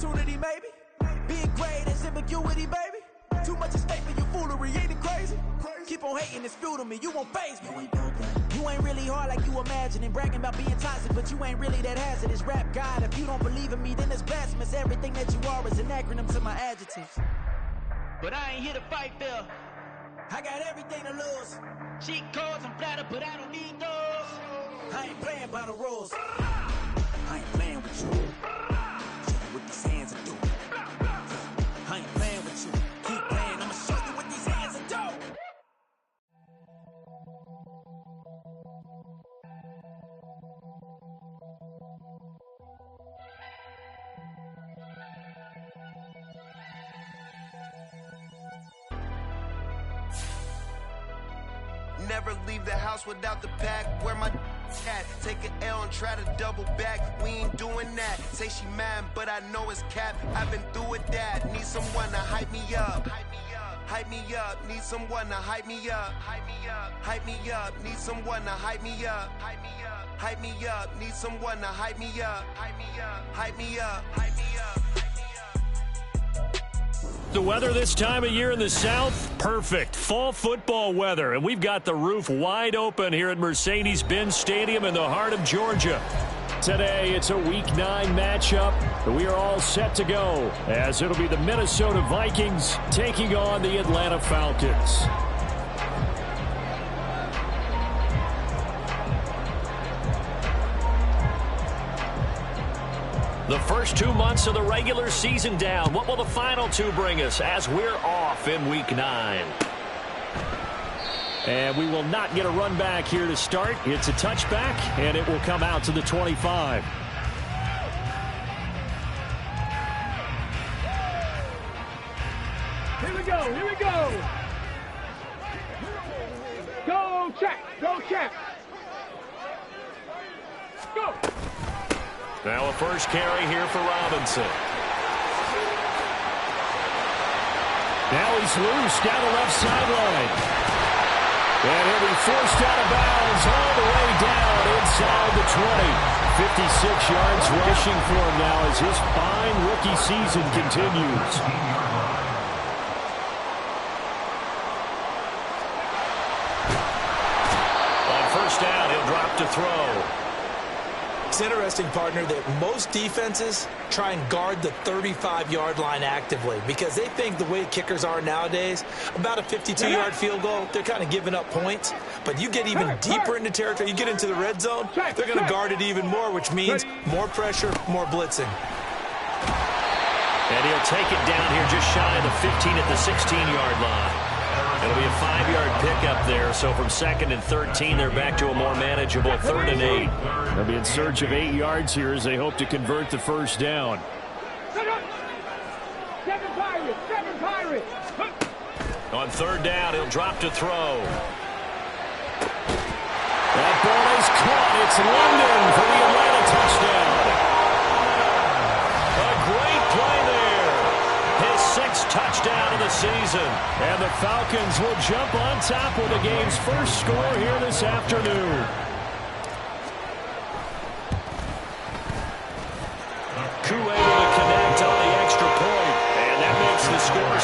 opportunity, maybe. Being great is ambiguity, baby. Too much at stake for your foolery, ain't it crazy? Keep on hating, it's fuel to me, you won't faze me. You ain't really hard like you imagine, and bragging about being toxic, but you ain't really that hazardous. Rap God, if you don't believe in me, then it's blasphemous. Everything that you are is an acronym to my adjectives. But I ain't here to fight, Phil. I got everything to lose. Cheat codes, I'm flattered, but I don't need those. I ain't playing by the rules. I ain't playing with you. Show you what these hands are doing. I ain't playing with you. Keep playing, I'ma show you what these hands are doing. Never leave the house without the pack. Where my at? Take an L and try to double back. We ain't doing that. Say she mad, but I know it's cap. I've been through with that. Need someone to hype me up. Hype me up. Need someone to hype me up. Hype me up. Need someone to hype me up. Hype me up. Need someone to hype me up. Hype me up. The weather this time of year in the South, perfect. Fall football weather, and we've got the roof wide open here at Mercedes-Benz Stadium in the heart of Georgia. Today, it's a Week 9 matchup. We are all set to go, as it'll be the Minnesota Vikings taking on the Atlanta Falcons. The first 2 months of the regular season down. What will the final 2 bring us as we're off in Week 9? And we will not get a run back here to start. It's a touchback, and it will come out to the 25. Here we go, here we go. Go check, go check. Go. Now a first carry here for Robinson. Now he's loose down the left sideline. And he'll be forced out of bounds all the way down inside the 20. 56 yards rushing for him now as his fine rookie season continues. On first down, he'll drop to throw. It's interesting, partner, that most defenses try and guard the 35-yard line actively because they think the way kickers are nowadays, about a 52-yard field goal, they're kind of giving up points. But you get even deeper into territory, you get into the red zone, they're going to guard it even more, which means more pressure, more blitzing. And he'll take it down here just shy of the 15 at the 16-yard line. It'll be a 5-yard pickup there, so from 2nd and 13, they're back to a more manageable 3rd and 8. They'll be in search of 8 yards here as they hope to convert the first down. Seven Pirates. On 3rd down, he'll drop to throw. That ball is caught. It's London for the Atlanta touchdown. A great play there. His 6th touchdown of the season. And the Falcons will jump on top with the game's first score here this afternoon. Koo able to connect on the extra point. And that makes the score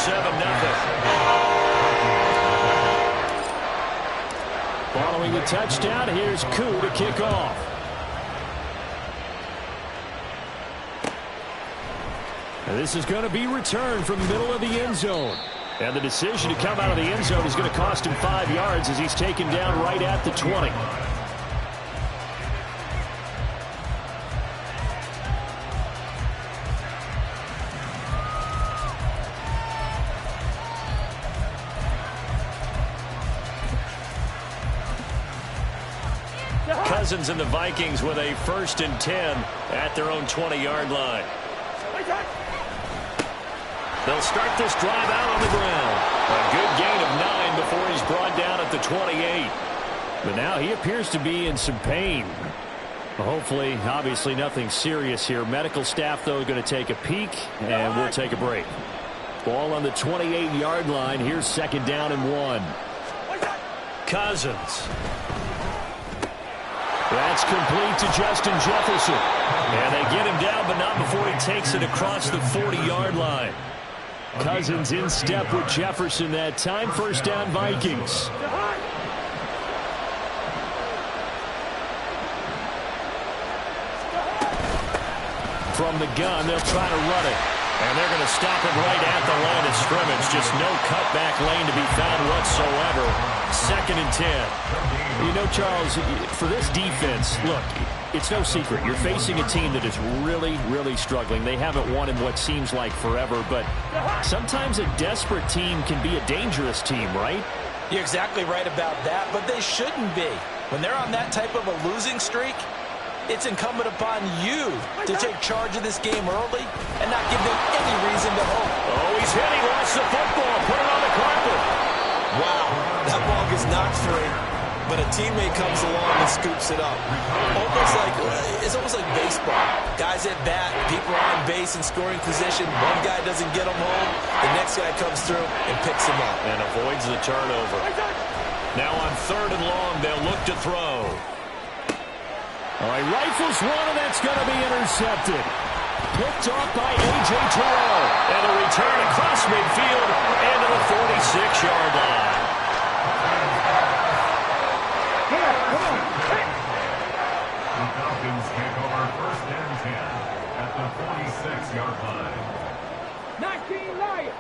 7-0. Following the touchdown, here's Koo to kick off. And this is going to be returned from the middle of the end zone. And the decision to come out of the end zone is going to cost him 5 yards as he's taken down right at the 20. Cousins and the Vikings with a 1st and 10 at their own 20-yard line. They'll start this drive out on the ground. A good gain of 9 before he's brought down at the 28. But now he appears to be in some pain. Hopefully, obviously nothing serious here. Medical staff, though, going to take a peek, and we'll take a break. Ball on the 28-yard line. Here's 2nd down and 1. Cousins. That's complete to Justin Jefferson. And they get him down, but not before he takes it across the 40-yard line. Cousins in step with Jefferson that time. First down, Vikings. From the gun, they'll try to run it. And they're going to stop it right at the line of scrimmage. Just no cutback lane to be found whatsoever. 2nd and 10. You know, Charles, for this defense, look, it's no secret. You're facing a team that is really, really struggling. They haven't won in what seems like forever, but sometimes a desperate team can be a dangerous team, right? You're exactly right about that, but they shouldn't be. When they're on that type of a losing streak, it's incumbent upon you to take charge of this game early and not give them any reason to hope. Oh, he's hit. He lost the football. Put it on the carpet. Wow, that ball gets knocked free, but a teammate comes along and scoops it up. It's almost like baseball. Guys at bat, people are on base in scoring position. One guy doesn't get them home. The next guy comes through and picks him up. And avoids the turnover. Now on 3rd and long, they'll look to throw. All right, rifles one, and that's going to be intercepted. Picked off by A.J. Terrell. And a return across midfield and to the 46-yard line. The Falcons take over 1st and 10 at the 46-yard line. 19 Lions.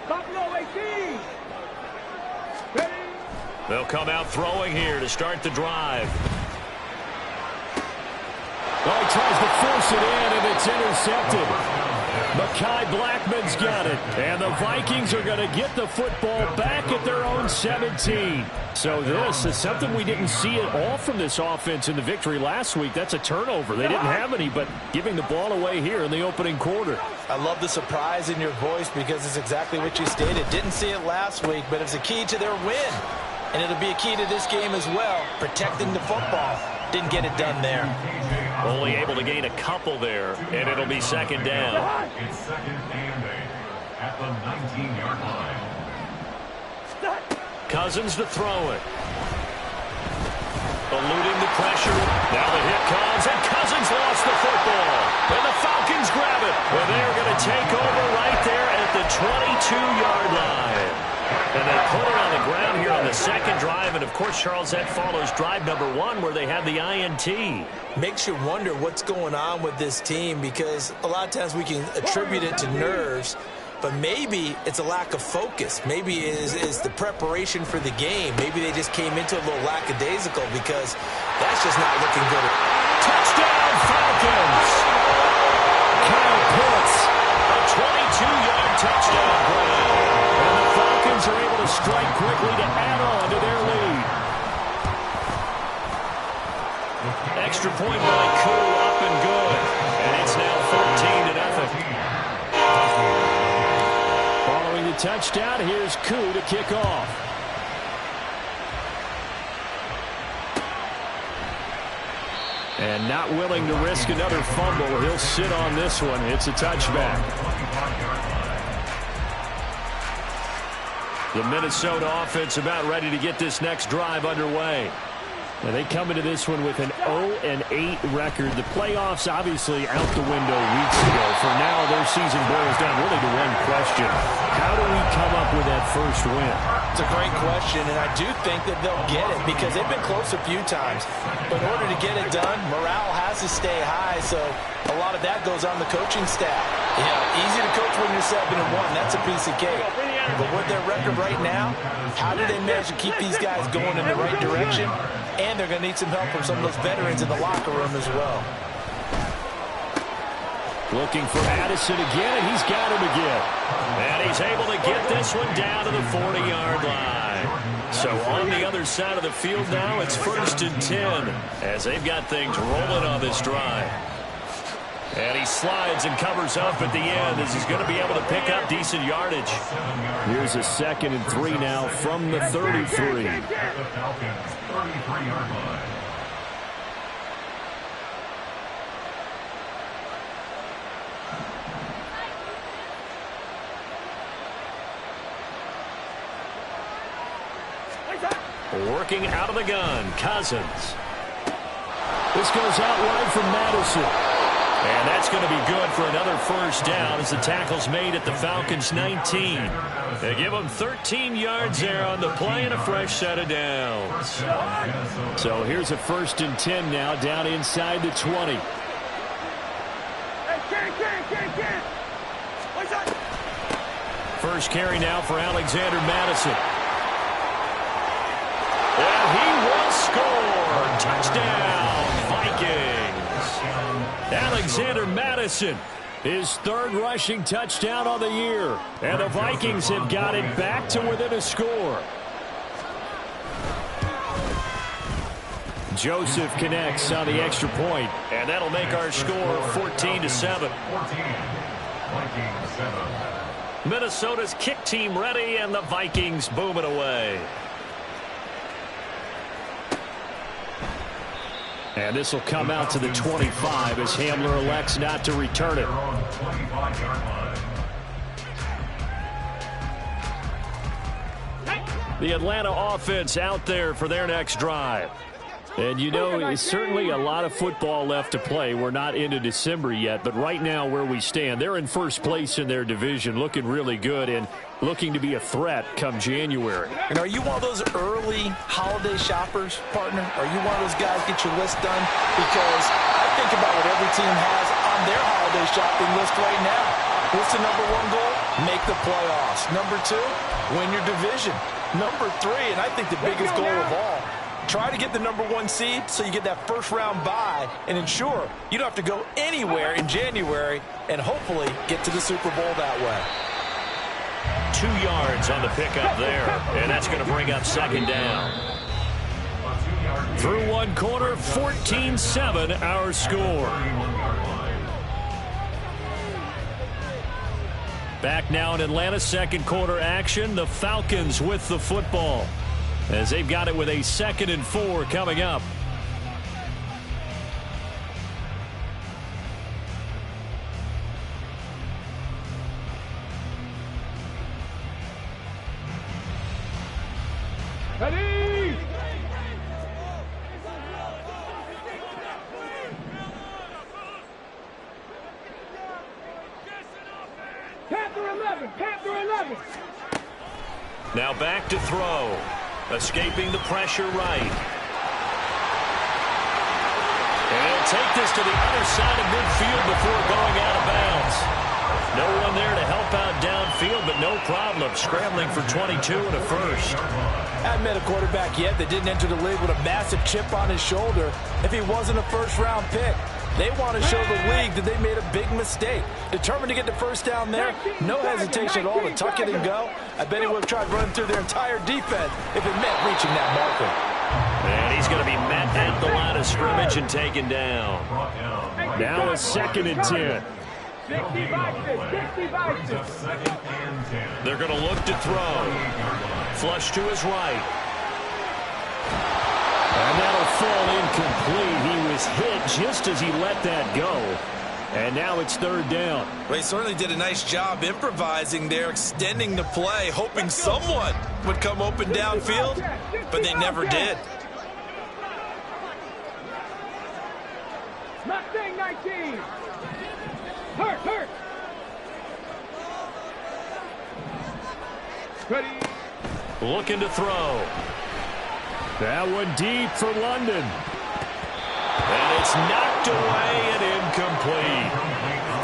Buffalo 18. Ready? They'll come out throwing here to start the drive. Oh, he tries to force it in, and it's intercepted. Mekhi Blackman's got it. And the Vikings are going to get the football back at their own 17. So this is something we didn't see at all from this offense in the victory last week. That's a turnover. They didn't have any, but giving the ball away here in the opening quarter. I love the surprise in your voice because it's exactly what you stated. Didn't see it last week, but it's a key to their win. And it'll be a key to this game as well, protecting the football. Didn't get it done there. Only able to gain a couple there, and it'll be 2nd down. It's 2nd and 8 at the 19-yard line. Cousins to throw it. Eluding the pressure. Now the hit comes, and Cousins lost the football. And the Falcons grab it. And they're going to take over right there at the 22-yard line. And they put it on the ground here on the 2nd drive. And, of course, Charles, that follows drive number 1 where they had the INT. Makes you wonder what's going on with this team because a lot of times we can attribute it to nerves, but maybe it's a lack of focus. Maybe it is the preparation for the game. Maybe they just came into a little lackadaisical because that's just not looking good. Touchdown, Falcons! Kyle Pitts, a 22-yard touchdown grab. And the Falcons are able to strike quickly to add on to their lead. Extra point by Koo, up and good. And it's now 14-0. Following the touchdown, here's Koo to kick off. And not willing to risk another fumble. He'll sit on this one. It's a touchback. The Minnesota offense about ready to get this next drive underway. Now they come into this one with an 0-8 record. The playoffs obviously out the window weeks ago. For now, their season boils down really to one question. How do we come up with that first win? It's a great question, and I do think that they'll get it because they've been close a few times. But in order to get it done, morale has to stay high, so a lot of that goes on the coaching staff. Yeah, easy to coach when you're 7-1. That's a piece of cake. But with their record right now, how do they manage to keep these guys going in the right direction? And they're going to need some help from some of those veterans in the locker room as well. Looking for Addison again, and he's got him again. And he's able to get this one down to the 40-yard line. So on the other side of the field now, it's 1st and 10 as they've got things rolling on this drive. And he slides and covers up at the end as he's going to be able to pick up decent yardage. Here's a 2nd and 3 now from the 33. The Falcons, 33-yard line. Working out of the gun, Cousins. This goes out wide from Madison. And that's going to be good for another first down as the tackle's made at the Falcons' 19. They give them 13 yards there on the play and a fresh set of downs. So here's a 1st and 10 now down inside the 20. First carry now for Alexander Madison. And he will score. Touchdown, Vikings. Alexander Madison, his 3rd rushing touchdown on the year. And the Vikings have got it back to within a score. Joseph connects on the extra point, and that'll make our score 14-7. Minnesota's kick team ready, and the Vikings boom it away. And this will come out to the 25 as Hamler elects not to return it. The Atlanta offense out there for their next drive. And you know, it's certainly a lot of football left to play. We're not into December yet, but right now where we stand, they're in first place in their division, looking really good and looking to be a threat come January. And are you one of those early holiday shoppers, partner? Are you one of those guys get your list done? Because I think about what every team has on their holiday shopping list right now. What's the number 1 goal? Make the playoffs. Number 2, win your division. Number 3, and I think the biggest goal of all, try to get the number 1 seed so you get that first-round bye and ensure you don't have to go anywhere in January and hopefully get to the Super Bowl that way. 2 yards on the pickup there, and that's going to bring up 2nd down. Through 1 quarter, 14-7 our score. Back now in Atlanta, 2nd quarter action. The Falcons with the football as they've got it with a 2nd and 4 coming up. Ready! Panther 11! Panther 11! Now back to throw. Escaping the pressure right. And he'll take this to the other side of midfield before going out of bounds. No one there to help out downfield, but no problem. Scrambling for 22 and a first. Haven't met a quarterback yet that didn't enter the league with a massive chip on his shoulder if he wasn't a first-round pick. They want to show the league that they made a big mistake. Determined to get the first down there, no hesitation at all to tuck it and go. I bet he would have tried running through their entire defense if it meant reaching that marker. And he's going to be met at the line of scrimmage and taken down. Now a 2nd and 10. They're going to look to throw. Flush to his right. And that'll fall incomplete. He was hit just as he let that go. And now it's 3rd down. Well, he certainly did a nice job improvising there, extending the play, hoping someone would come open downfield, but they never did. Mustang 19! Hurt! Ready! Looking to throw. That one deep for London. And it's knocked away and incomplete.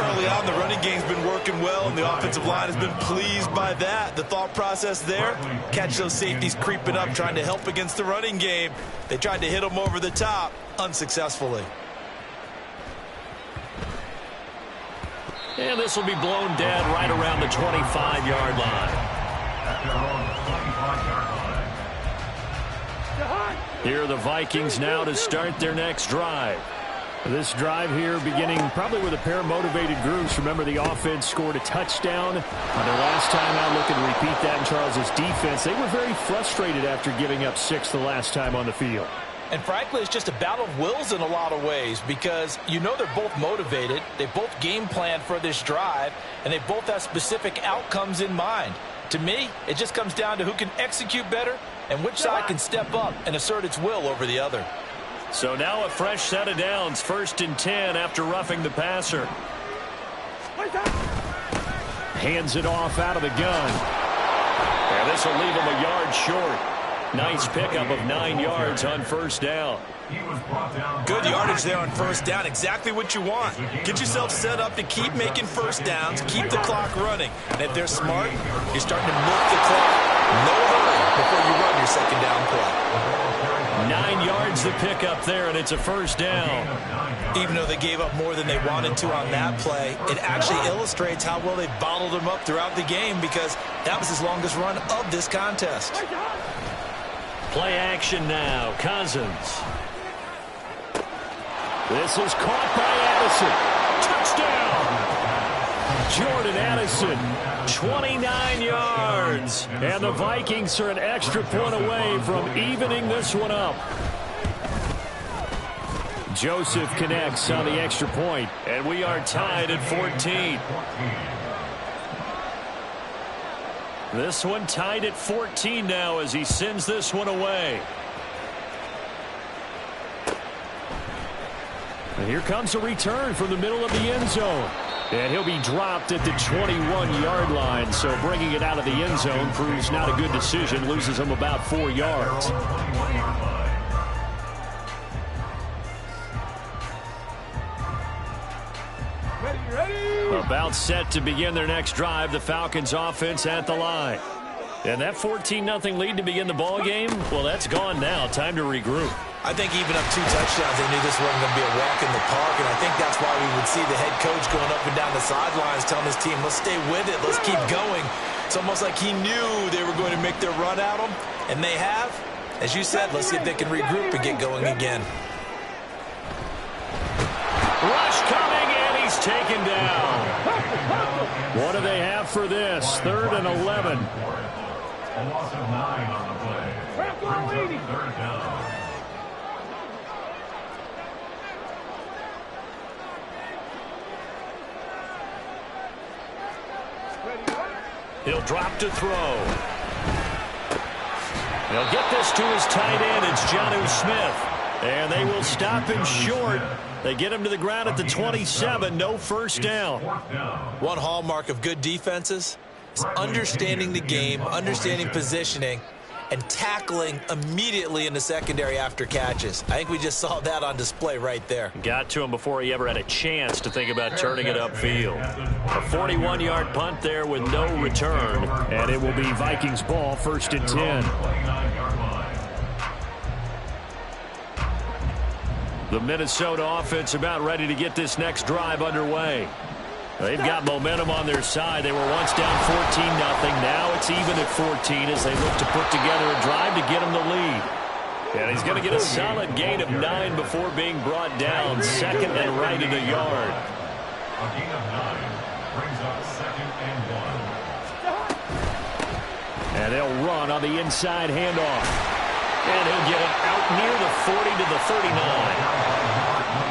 Early on, the running game's been working well, and the offensive line has been pleased by that. The thought process there, catch those safeties creeping up, trying to help against the running game. They tried to hit them over the top, unsuccessfully. And this will be blown dead right around the 25-yard line. Here are the Vikings now to start their next drive. This drive here beginning probably with a pair of motivated groups. Remember, the offense scored a touchdown on their last time out. Looking to repeat that in Charles's defense. They were very frustrated after giving up 6 the last time on the field. And frankly, it's just a battle of wills in a lot of ways because you know they're both motivated. They both game plan for this drive, and they both have specific outcomes in mind. To me, it just comes down to who can execute better and which side can step up and assert its will over the other. So now a fresh set of downs, 1st and 10 after roughing the passer. Hands it off out of the gun. And this will leave him a yard short. Nice pickup of 9 yards on 1st down. Good yardage there on 1st down. Exactly what you want. Get yourself set up to keep making 1st downs, keep the clock running. And if they're smart, you're starting to milk the clock. No hurry before you run your 2nd down play. 9 yards to pick up there, and it's a 1st down. Even though they gave up more than they wanted to on that play, it actually illustrates how well they bottled them up throughout the game, because that was his longest run of this contest. Play action now. Cousins. This is caught by Addison. Touchdown! Jordan Addison, 29 yards. And the Vikings are an extra point away from evening this one up. Joseph connects on the extra point, and we are tied at 14. This one tied at 14 now as he sends this one away. And here comes a return from the middle of the end zone. And he'll be dropped at the 21-yard line. So bringing it out of the end zone proves not a good decision. Loses him about 4 yards. About set to begin their next drive. The Falcons offense at the line. And that 14-0 lead to begin the ball game, well, that's gone now. Time to regroup. I think even up 2 touchdowns, they knew this wasn't going to be a walk in the park, and I think that's why we would see the head coach going up and down the sidelines telling his team, let's stay with it, let's keep going. It's almost like he knew they were going to make their run at him, and they have. As you said, let's see if they can regroup and get going again. Rush coming, and he's taken down. What do they have for this? 3rd and 11. A loss of 9 on the play. Brings up 3rd down. He'll drop to throw. He'll get this to his tight end. It's Jonnu Smith. And they will stop him short. They get him to the ground at the 27. No 1st down. One hallmark of good defenses is understanding the game, understanding positioning, and tackling immediately in the secondary after catches. I think we just saw that on display right there. Got to him before he ever had a chance to think about turning it upfield. A 41-yard punt there with no return. And it will be Vikings ball, 1st and 10. The Minnesota offense about ready to get this next drive underway. They've got momentum on their side. They were once down 14-0. Now it's even at 14 as they look to put together a drive to get them the lead. And he's going to get a solid gain of 9 before being brought down. 2nd and right at a yard. A gain of 9 brings up 2nd and 1. And they'll run on the inside handoff. And he'll get it out near the 40 to the 39.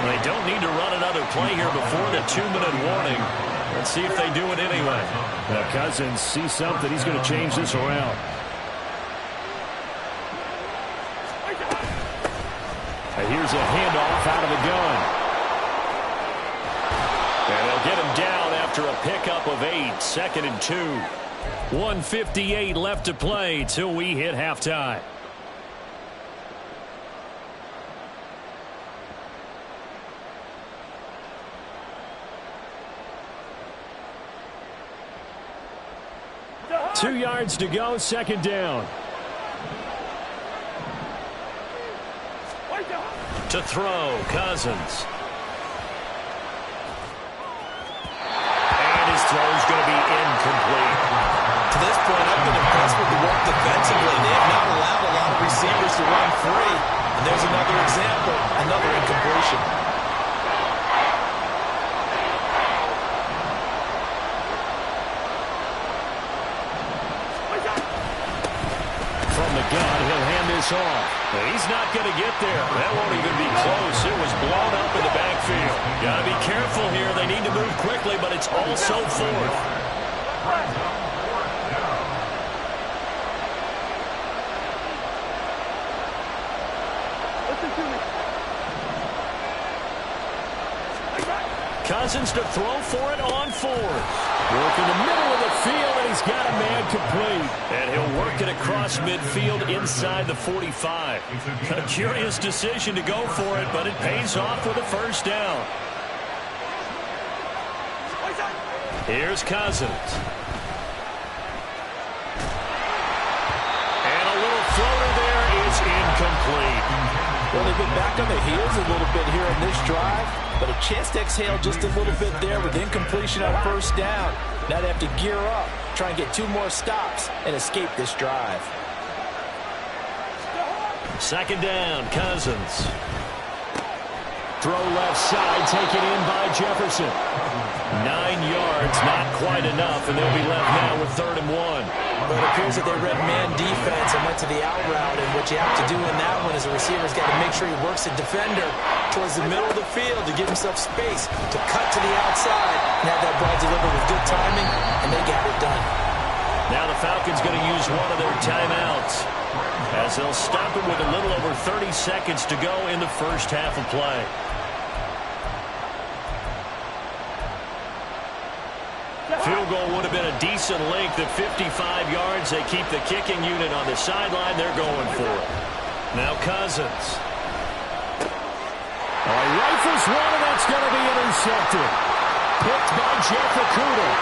They don't need to run another play here before the 2-minute warning. Let's see if they do it anyway. Now Cousins sees something. He's going to change this around. And here's a handoff out of the gun. And they'll get him down after a pickup of 8. 2nd and 2. 1:58 left to play till we hit halftime. Two yards to go, 2nd down. To throw, Cousins. And his throw's going to be incomplete. To this point, I've been impressed with the work defensively. They have not allowed a lot of receivers to run free. And there's another example, another incompletion. God, he'll hand this off. He's not going to get there. That won't even be close. It was blown up in the backfield. Got to be careful here. They need to move quickly, but it's also 4th. Listen to me. Cousins to throw for it on fourth. Work in the middle of the field, and he's got a man complete. And he'll work it across midfield inside the 45. A curious decision to go for it, but it pays off with a first down. Here's Cousins. And a little floater there is incomplete. Well, they've been back on their heels a little bit here in this drive, but a chance to exhale just a little bit there with incompletion on first down. Now they have to gear up, try and get 2 more stops, and escape this drive. Second down, Cousins. Throw left side, taken in by Jefferson. 9 yards, not quite enough, and they'll be left now with 3rd and 1. But it appears that they read man defense and went to the out route, and what you have to do in that one is the receiver's got to make sure he works the defender towards the middle of the field to give himself space to cut to the outside and have that ball delivered with good timing, and they got it done. Now the Falcons going to use one of their timeouts as they'll stop it with a little over 30 seconds to go in the first half of play. Field goal would have been a decent length at 55 yards. They keep the kicking unit on the sideline. They're going for it. Now Cousins. Rifles one, and that's going to be intercepted. Picked by Jeff Okudah.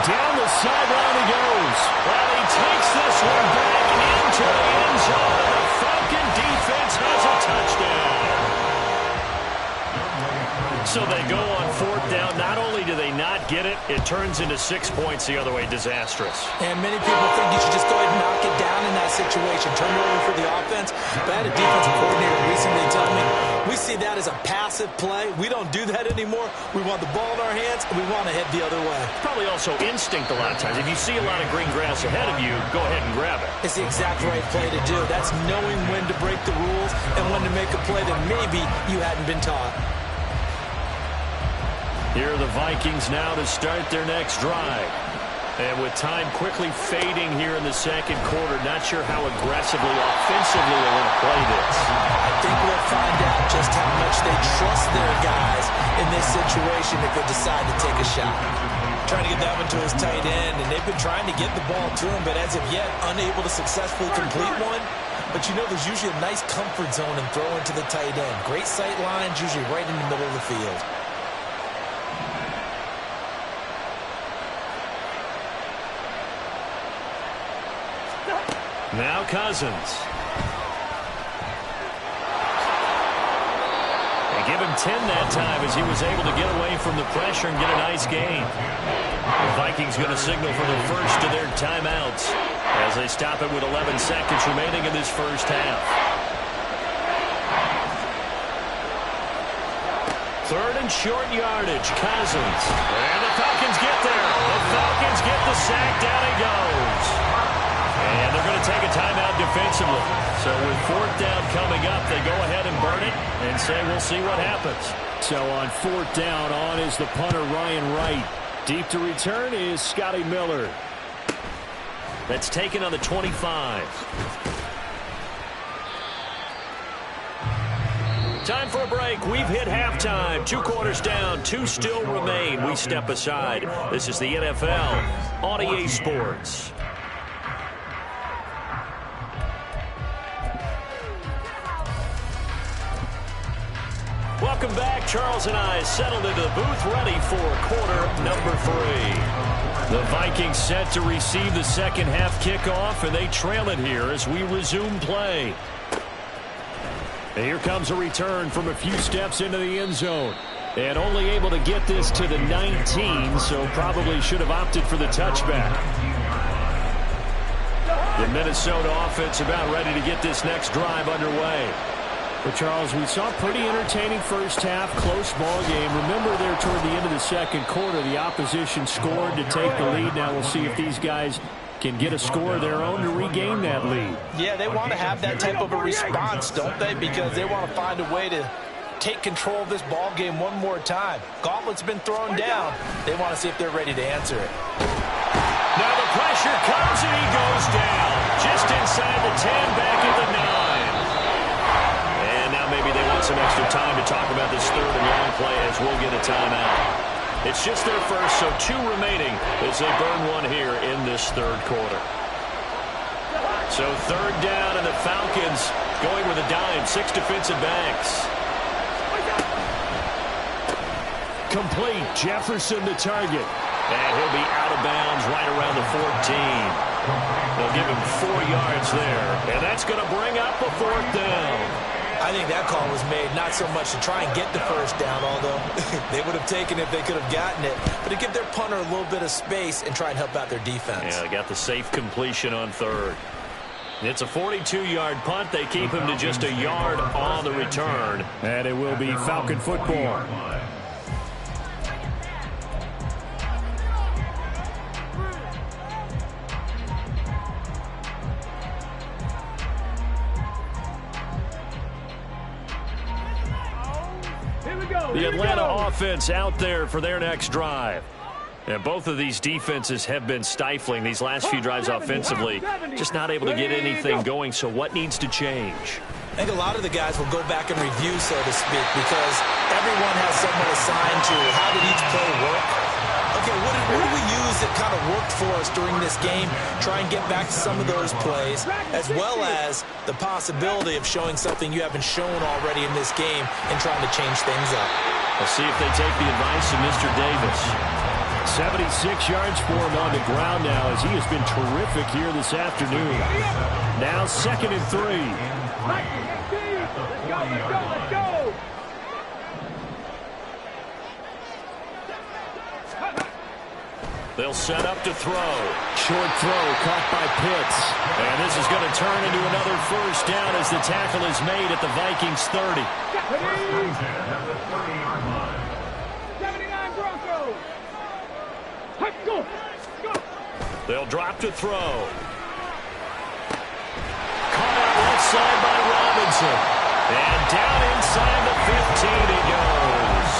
Down the sideline he goes. Well, he takes this one back into the end zone. The Falcon defense has a touchdown. So they go on 4th down. Not only do they not get it, it turns into 6 points the other way. Disastrous. And many people think you should just go ahead and knock it down in that situation. Turn it over for the offense. But I had a defensive coordinator recently tell me, we see that as a passive play. We don't do that anymore. We want the ball in our hands, and we want to head the other way. Probably also instinct a lot of times. If you see a lot of green grass ahead of you, go ahead and grab it. It's the exact right play to do. That's knowing when to break the rules and when to make a play that maybe you hadn't been taught. Here are the Vikings now to start their next drive. And with time quickly fading here in the second quarter, not sure how aggressively, offensively they want to play this. I think we'll find out just how much they trust their guys in this situation if they decide to take a shot. Trying to get that one to his tight end, and they've been trying to get the ball to him, but as of yet, unable to successfully complete one. But you know there's usually a nice comfort zone in throwing to the tight end. Great sight lines, usually right in the middle of the field. Now Cousins. They give him 10 that time as he was able to get away from the pressure and get a nice gain. The Vikings going to signal for the first of their timeouts as they stop it with 11 seconds remaining in this first half. 3rd and short yardage, Cousins. And the Falcons get there. The Falcons get the sack. Down he goes. And they're going to take a timeout defensively. So with 4th down coming up, they go ahead and burn it and say we'll see what happens. So on 4th down, on is the punter Ryan Wright. Deep to return is Scotty Miller. That's taken on the 25. Time for a break. We've hit halftime. 2 quarters down. 2 still remain. We step aside. This is the NFL on EA Sports. Welcome back. Charles and I settled into the booth, ready for quarter number 3. The Vikings set to receive the second half kickoff, and they trail it here as we resume play. And here comes a return from a few steps into the end zone. And only able to get this to the 19, so probably should have opted for the touchback. The Minnesota offense about ready to get this next drive underway. But, Charles, we saw a pretty entertaining first half, close ball game. Remember there toward the end of the second quarter, the opposition scored to take the lead. Now we'll see if these guys can get a score of their own to regain that lead. Yeah, they want to have that type of a response, don't they? Because they want to find a way to take control of this ball game one more time. Gauntlet's been thrown down. They want to see if they're ready to answer it. Now the pressure comes and he goes down. Just inside the 10, back at the 9. And now maybe they want got some extra time to talk about this third and long play as we'll get a timeout. It's just their first, so 2 remaining as they burn one here in this third quarter. So third down, and the Falcons going with a dime. 6 defensive backs. Complete. Jefferson the target. And he'll be out of bounds right around the 14. They'll give him 4 yards there. And that's going to bring up a 4th down. I think that call was made not so much to try and get the first down, although they would have taken it if they could have gotten it, but to give their punter a little bit of space and try and help out their defense. Yeah, they got the safe completion on third. It's a 42-yard punt. They keep him to just a yard on the return. And it will be Falcon football. The Atlanta offense out there for their next drive. And both of these defenses have been stifling these last few drives offensively. Just not able to get anything going, so what needs to change? I think a lot of the guys will go back and review, so to speak, because everyone has someone assigned to how did each play work. Okay, what did we use that kind of worked for us during this game? Try and get back to some of those plays, as well as the possibility of showing something you haven't shown already in this game and trying to change things up. We'll see if they take the advice of Mr. Davis. 76 yards for him on the ground now as he has been terrific here this afternoon. Now 2nd and 3. Let's go. They'll set up to throw. Short throw caught by Pitts. And this is going to turn into another first down as the tackle is made at the Vikings 30. 79 Broncos. Go. They'll drop to throw. Caught out left side by Robinson. And down inside the 15 he goes.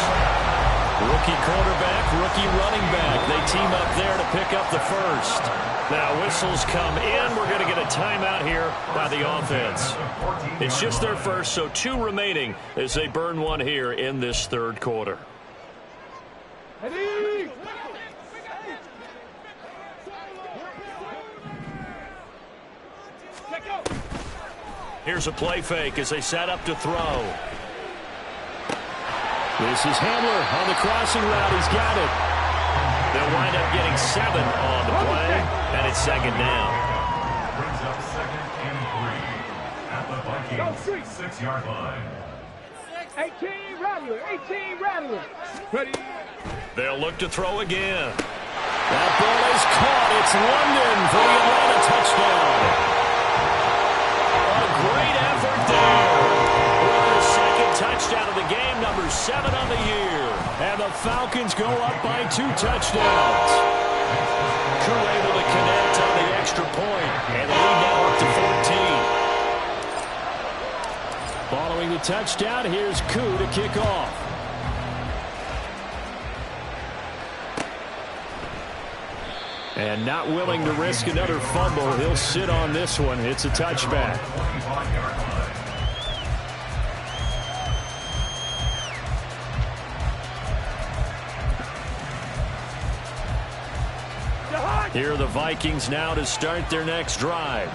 Rookie quarterback, rookie running back. They team up there to pick up the first. Now whistles come in. We're going to get a timeout here by the offense. It's just their first, so 2 remaining as they burn one here in this third quarter. Ready? Here's a play fake as they set up to throw. This is Hamler on the crossing route. He's got it. They'll wind up getting 7 on the play, and it's 2nd down. Brings up 2nd and 3 at the Vikings 6-yard line. 18 Rattler. Ready? They'll look to throw again. That ball is caught. It's London for the Atlanta touchdown. A great effort there. With the 2nd touchdown of the game, number 7 on the year. And the Falcons go up by 2 touchdowns. Crew able to connect on the extra point, and the lead now up to 14. Following the touchdown, here's Koo to kick off. And not willing to risk another fumble. He'll sit on this one. It's a touchback. Here are the Vikings now to start their next drive.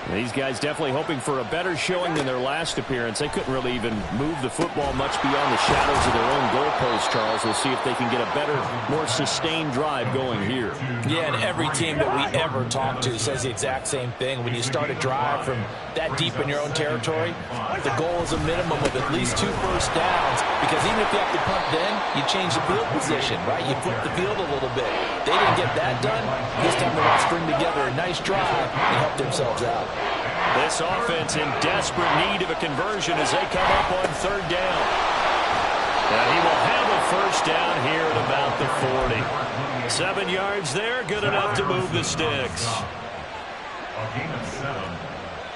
And these guys definitely hoping for a better showing than their last appearance. They couldn't really even move the football much beyond the shadows of their own goalpost, Charles. We'll see if they can get a better, more sustained drive going here. Yeah, and every team that we ever talk to says the exact same thing. When you start a drive from that deep in your own territory, the goal is a minimum of at least 2 first downs, because even if you have to punt then, you change the field position, right? You flip the field a little bit. They didn't get that done. This time they want to string together a nice drive and help themselves out. This offense in desperate need of a conversion as they come up on 3rd down. And he will have a first down here at about the 40. 7 yards there, good enough to move the sticks. A gain of 7.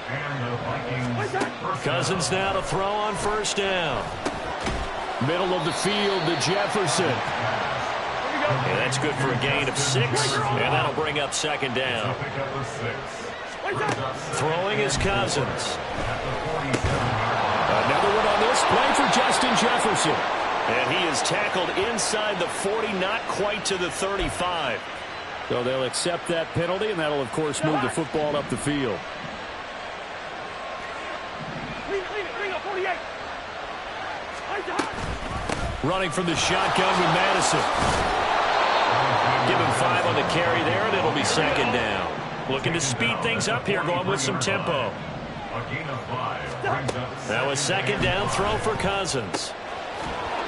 And the Vikings. Cousins now to throw on 1st down. Middle of the field to Jefferson. And that's good for a gain of 6, and that'll bring up 2nd down. Throwing is Cousins. Another one on this play for Justin Jefferson. And he is tackled inside the 40, not quite to the 35. So they'll accept that penalty, and that'll, of course, move the football up the field. Running from the shotgun with Madison. Give him 5 on the carry there, and it'll be second down. Looking to speed things up here, going with some tempo. That was second down, throw for Cousins.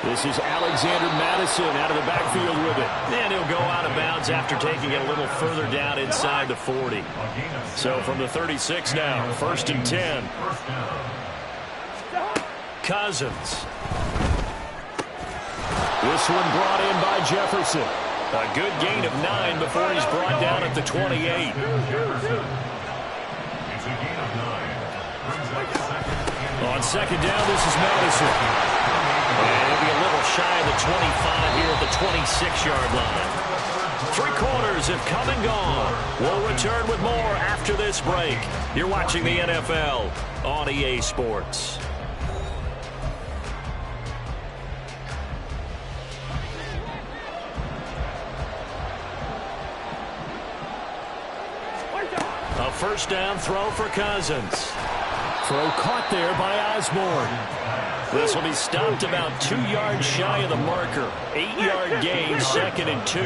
This is Alexander Madison out of the backfield with it. And he'll go out of bounds after taking it a little further down inside the 40. So from the 36 now, 1st and 10. Cousins. This one brought in by Jefferson. A good gain of 9 before he's brought down at the 28. On second down, this is Madison. And he'll be a little shy of the 25 here at the 26-yard line. 3 quarters have come and gone. We'll return with more after this break. You're watching the NFL on EA Sports. A first down throw for Cousins. Throw caught there by Osborne. This will be stopped about 2 yards shy of the marker. 8-yard gain, 2nd and 2.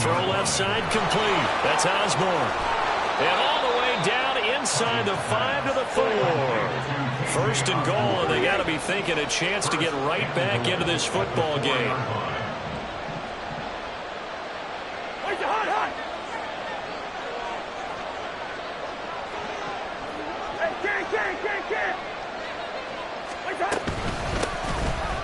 Throw left side complete. That's Osborne. And all the way down inside the 5 to the 4. 1st and goal, and they got to be thinking a chance to get right back into this football game.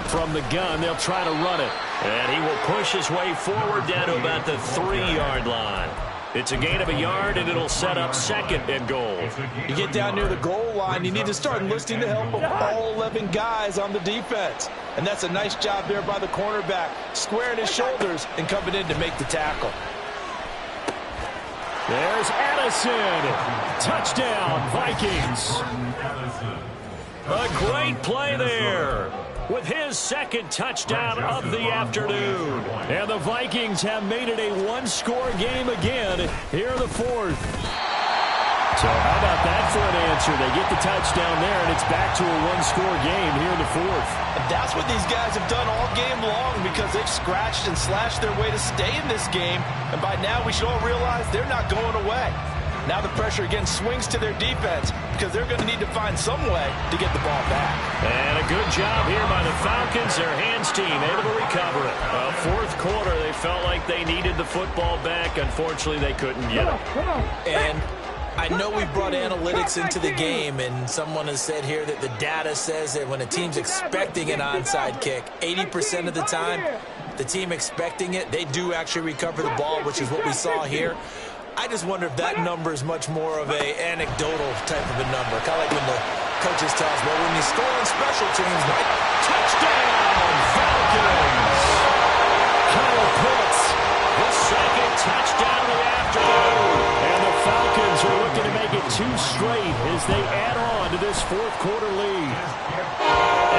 From the gun, they'll try to run it. And he will push his way forward down to about the 3-yard line. It's a gain of a yard, and it'll set up 2nd and goal. You get down near the goal line, you need to start enlisting the help of all 11 guys on the defense. And that's a nice job there by the cornerback, squaring his shoulders and coming in to make the tackle. There's Addison. Touchdown, Vikings. A great play there with his 2nd touchdown of the afternoon. And the Vikings have made it a 1-score game again here in the 4th. So how about that for an answer? They get the touchdown there, and it's back to a 1-score game here in the 4th. And that's what these guys have done all game long, because they've scratched and slashed their way to stay in this game. And by now, we should all realize they're not going away. Now the pressure again swings to their defense, because they're going to need to find some way to get the ball back. And a good job here by the Falcons, their hands team, able to recover it. 4th quarter, they felt like they needed the football back. Unfortunately, they couldn't get it. And I know we brought analytics into the game, and someone has said here that the data says that when a team's expecting an onside kick, 80% of the time, the team expecting it, they do actually recover the ball, which is what we saw here. I just wonder if that number is much more of a anecdotal type of a number. Kind of like when the coaches tell us, well, when you score on special teams, like, touchdown, Falcons! Kyle Pitts, his 2nd touchdown of the afternoon. And the Falcons are looking to make it 2 straight as they add on to this 4th quarter lead.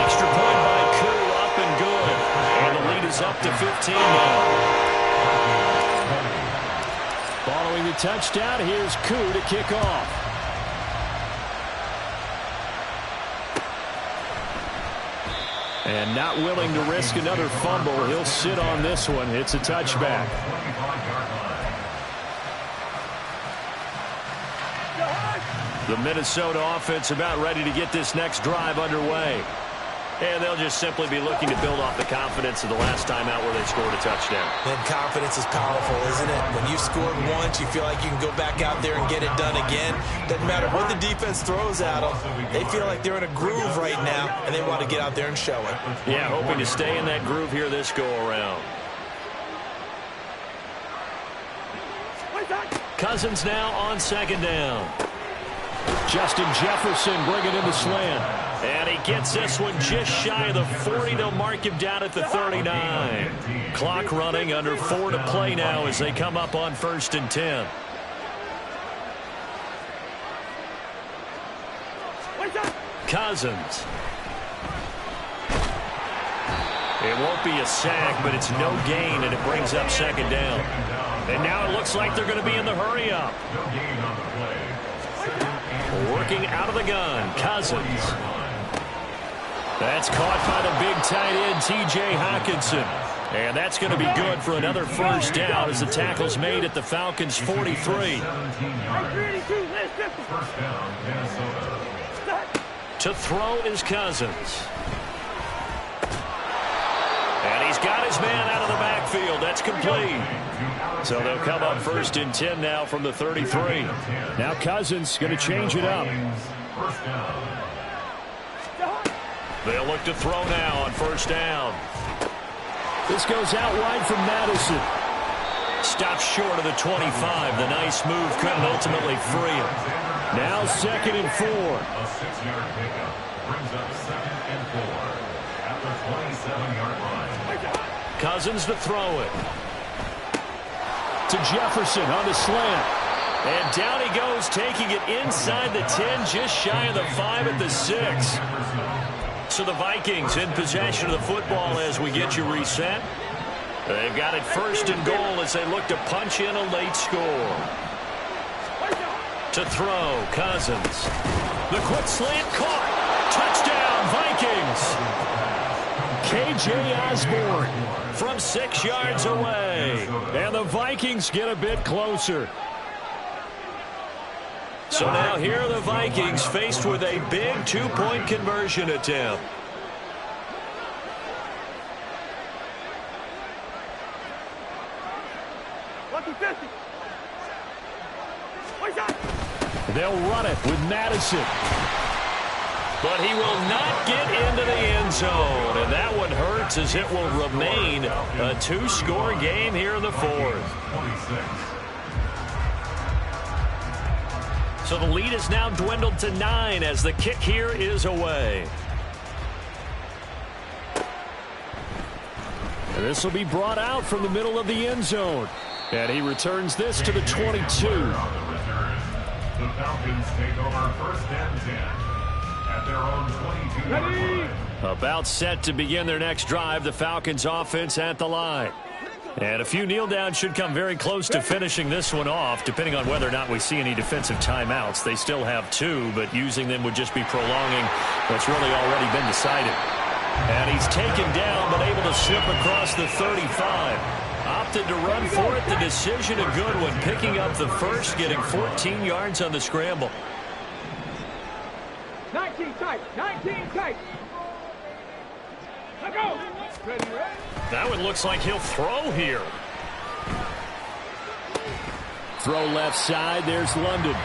Extra point by Koo, up and good. And the lead is up to 15 now. Following the touchdown, here's Koo to kick off. And not willing to risk another fumble, he'll sit on this one. It's a touchback. The Minnesota offense about ready to get this next drive underway. And they'll just simply be looking to build off the confidence of the last time out where they scored a touchdown. And confidence is powerful, isn't it? When you've scored once, you feel like you can go back out there and get it done again. Doesn't matter what the defense throws at them. They feel like they're in a groove right now, and they want to get out there and show it. Yeah, hoping to stay in that groove here this go-around. Cousins now on 2nd down. Justin Jefferson bringing in the slant. And he gets this one just shy of the 40. They'll mark him down at the 39. Clock running, under 4 to play now as they come up on 1st and 10. Cousins. It won't be a sack, but it's no gain, and it brings up second down. And now it looks like they're going to be in the hurry-up. Working out of the gun, Cousins. That's caught by the big tight end, T.J. Hockenson. And that's going to be good for another first down as the tackle's made at the Falcons' 43. To throw is Cousins. And he's got his man out of the backfield. That's complete. So they'll come up 1st and 10 now from the 33. Now Cousins going to change it up. They'll look to throw now on 1st down. This goes out wide from Madison. Stops short of the 25. The nice move couldn't ultimately free him. Now 2nd and 4. A 6-yard pickup brings up 2nd and 4 at the 27-yard line. Cousins to throw it. To Jefferson on the slant. And down he goes, taking it inside the 10, just shy of the 5 at the 6. So the Vikings in possession of the football as we get you reset. They've got it 1st and goal as they look to punch in a late score. To throw, Cousins. The quick slant caught. Touchdown, Vikings. K.J. Osborne from 6 yards away. And the Vikings get a bit closer. So now here are the Vikings faced with a big 2-point conversion attempt. They'll run it with Madison. But he will not get into the end zone. And that one hurts as it will remain a 2-score game here in the 4th. So the lead is now dwindled to 9 as the kick here is away. And this will be brought out from the middle of the end zone. And he returns this to the 22. The Falcons take over 1st and 10 at their own 22-yard line. About set to begin their next drive, the Falcons offense at the line. And a few kneel downs should come very close to finishing this one off, depending on whether or not we see any defensive timeouts. They still have 2, but using them would just be prolonging what's really already been decided. And he's taken down, but able to slip across the 35. Opted to run for it. The decision a good one, picking up the first, getting 14 yards on the scramble. 19 tight, 19 tight. Let's go. That one looks like he'll throw here. Throw left side. There's London.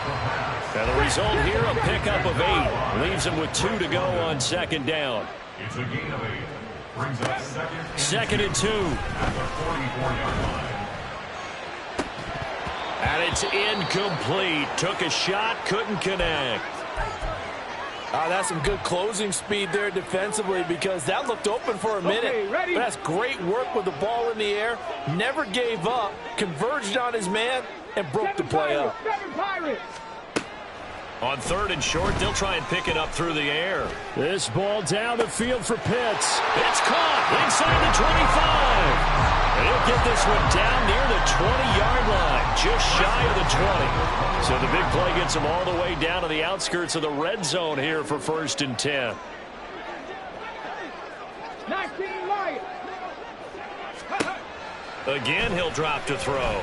And the result here, a pickup of 8. Leaves him with 2 to go on 2nd down. It's a gain of 8. Brings up 2nd and 2. at the 44-yard line. And it's incomplete. Took a shot, couldn't connect. That's some good closing speed there defensively because that looked open for a minute. But that's great work with the ball in the air. Never gave up, converged on his man, and broke the play up. On 3rd and short, they'll try and pick it up through the air. This ball down the field for Pitts. It's caught inside the 25. And he'll get this one down near the 20-yard line, just shy of the 20. So the big play gets him all the way down to the outskirts of the red zone here for 1st and 10. 19 Lions. Again, he'll drop to throw.